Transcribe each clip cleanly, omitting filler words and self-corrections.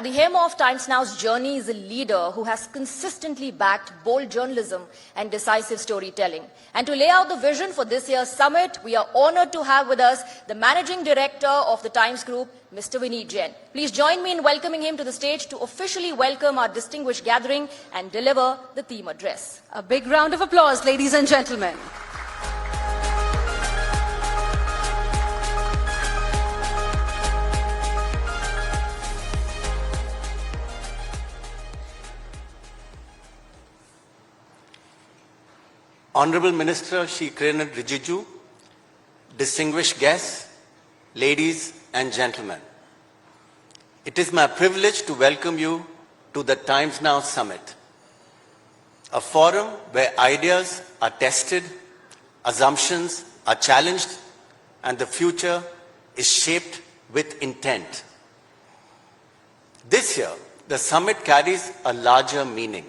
The hero of Times Now's journey is a leader who has consistently backed bold journalism and decisive storytelling. And to lay out the vision for this year's summit, we are honored to have with us the Managing Director of the Times Group, Mr. Vineet Jain. Please join me in welcoming him to the stage to officially welcome our distinguished gathering and deliver the theme address. A big round of applause, ladies and gentlemen. Honorable Minister Shri Kiran Rijiju, distinguished guests, ladies and gentlemen, it is my privilege to welcome you to the Times Now Summit, a forum where ideas are tested, assumptions are challenged, and the future is shaped with intent. This year, the summit carries a larger meaning.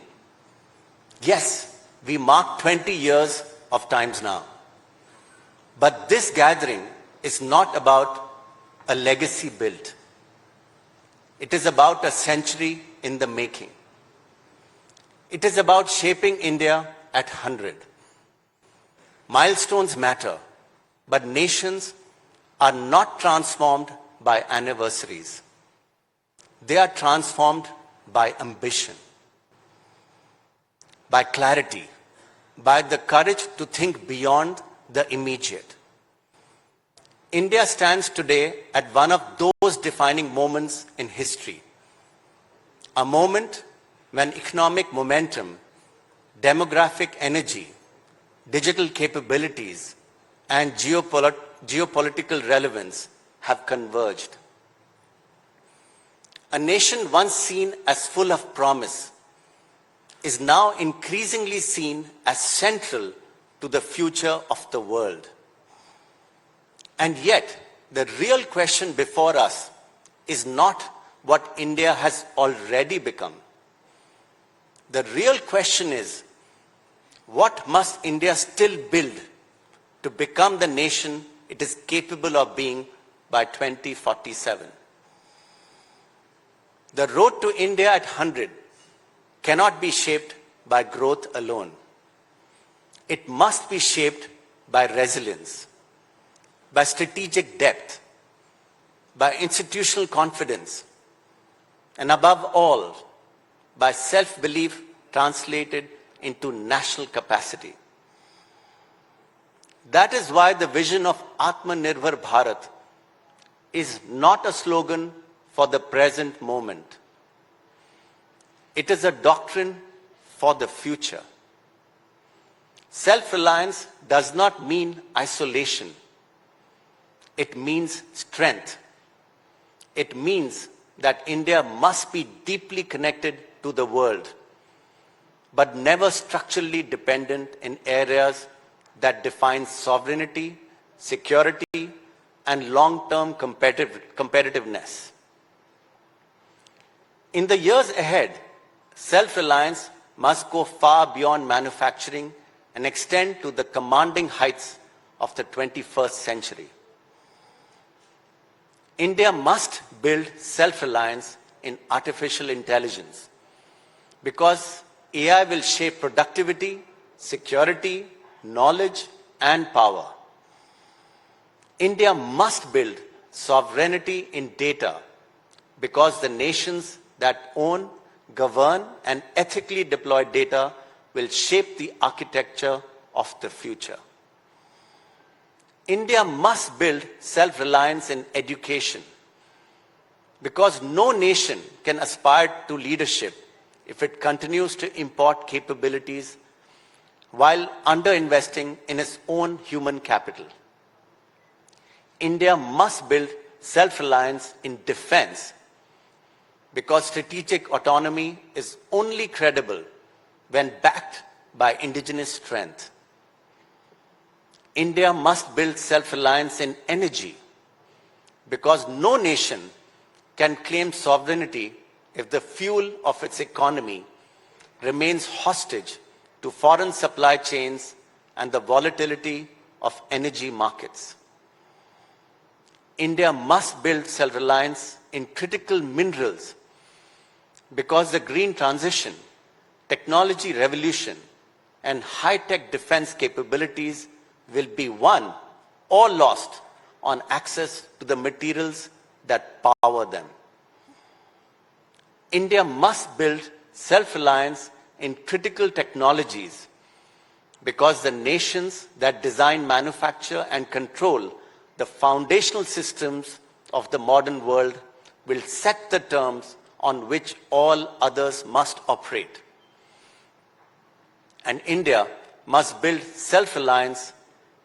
Yes, we mark 20 years of Times Now. But this gathering is not about a legacy built. It is about a century in the making. It is about shaping India at 100. Milestones matter, but nations are not transformed by anniversaries. They are transformed by ambition, by clarity, by the courage to think beyond the immediate. India stands today at one of those defining moments in history. A moment when economic momentum, demographic energy, digital capabilities, and geopolitical relevance have converged. A nation once seen as full of promise is now increasingly seen as central to the future of the world. And yet, the real question before us is not what India has already become. The real question is, what must India still build to become the nation it is capable of being by 2047? The road to India at 100 cannot be shaped by growth alone. It must be shaped by resilience, by strategic depth, by institutional confidence, and above all, by self-belief translated into national capacity. That is why the vision of Atmanirbhar Bharat is not a slogan for the present moment. It is a doctrine for the future. Self-reliance does not mean isolation. It means strength. It means that India must be deeply connected to the world, but never structurally dependent in areas that define sovereignty, security, and long-term competitiveness. In the years ahead, self-reliance must go far beyond manufacturing and extend to the commanding heights of the 21st century. India must build self-reliance in artificial intelligence because AI will shape productivity, security, knowledge, and power. India must build sovereignty in data because the nations that own, govern, and ethically deploy data will shape the architecture of the future. India must build self-reliance in education because no nation can aspire to leadership if it continues to import capabilities while underinvesting in its own human capital. India must build self-reliance in defense because strategic autonomy is only credible when backed by indigenous strength. India must build self-reliance in energy because no nation can claim sovereignty if the fuel of its economy remains hostage to foreign supply chains and the volatility of energy markets. India must build self-reliance in critical minerals because the green transition, technology revolution, and high-tech defense capabilities will be won or lost on access to the materials that power them. India must build self-reliance in critical technologies because the nations that design, manufacture, and control the foundational systems of the modern world will set the terms on which all others must operate. And India must build self-reliance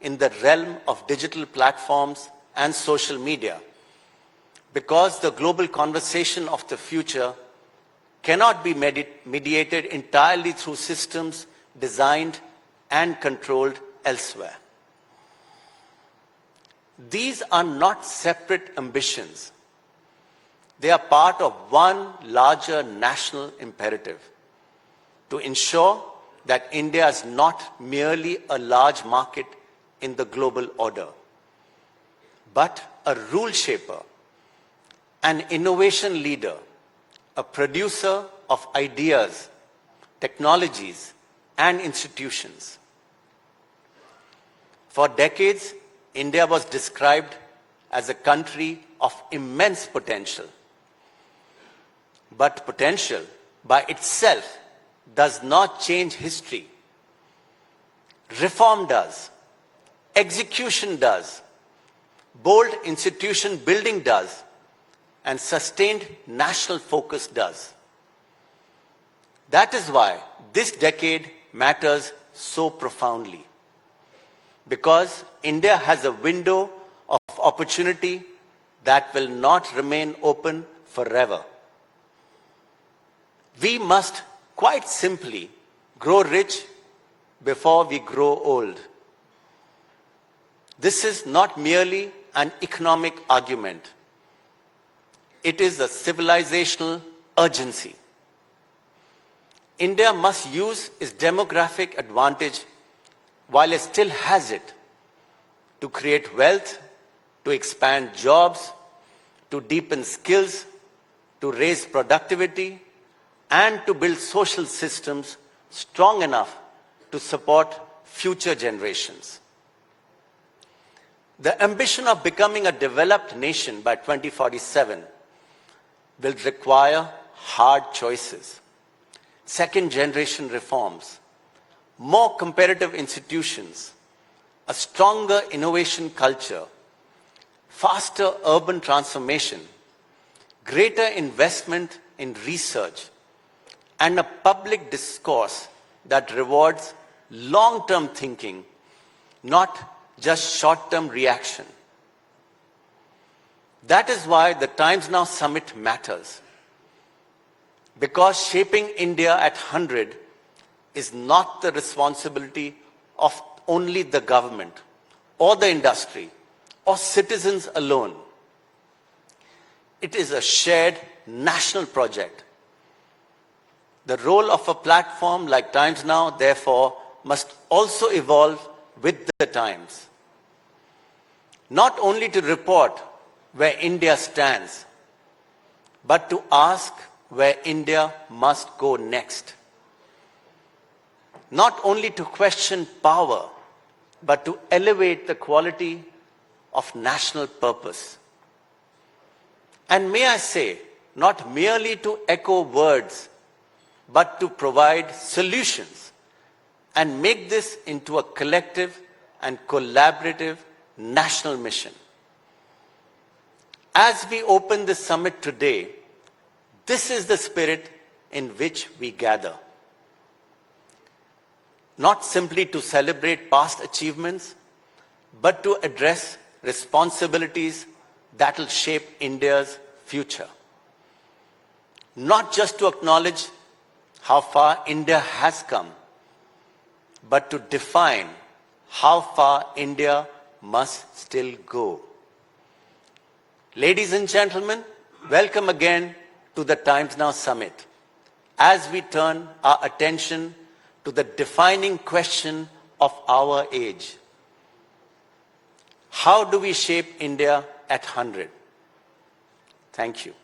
in the realm of digital platforms and social media, because the global conversation of the future cannot be mediated entirely through systems designed and controlled elsewhere. These are not separate ambitions. They are part of one larger national imperative to ensure that India is not merely a large market in the global order, but a rule shaper, an innovation leader, a producer of ideas, technologies, and institutions. For decades, India was described as a country of immense potential. But potential by itself does not change history. Reform does. Execution does. Bold institution building does. And sustained national focus does. That is why this decade matters so profoundly. Because India has a window of opportunity that will not remain open forever. We must quite simply grow rich before we grow old. This is not merely an economic argument. It is a civilizational urgency. India must use its demographic advantage while it still has it to create wealth, to expand jobs, to deepen skills, to raise productivity, and to build social systems strong enough to support future generations. The ambition of becoming a developed nation by 2047 will require hard choices, second-generation reforms, more competitive institutions, a stronger innovation culture, faster urban transformation, greater investment in research, and a public discourse that rewards long-term thinking, not just short-term reaction. That is why the Times Now Summit matters. Because shaping India at 100 is not the responsibility of only the government or the industry or citizens alone. It is a shared national project. The role of a platform like Times Now, therefore, must also evolve with the times. Not only to report where India stands, but to ask where India must go next. Not only to question power, but to elevate the quality of national purpose. And may I say, not merely to echo words, but to provide solutions and make this into a collective and collaborative national mission. As we open this summit today, this is the spirit in which we gather. Not simply to celebrate past achievements, but to address responsibilities that will shape India's future. Not just to acknowledge how far India has come, but to define how far India must still go. Ladies and gentlemen, welcome again to the Times Now Summit, as we turn our attention to the defining question of our age. How do we shape India at 100? Thank you.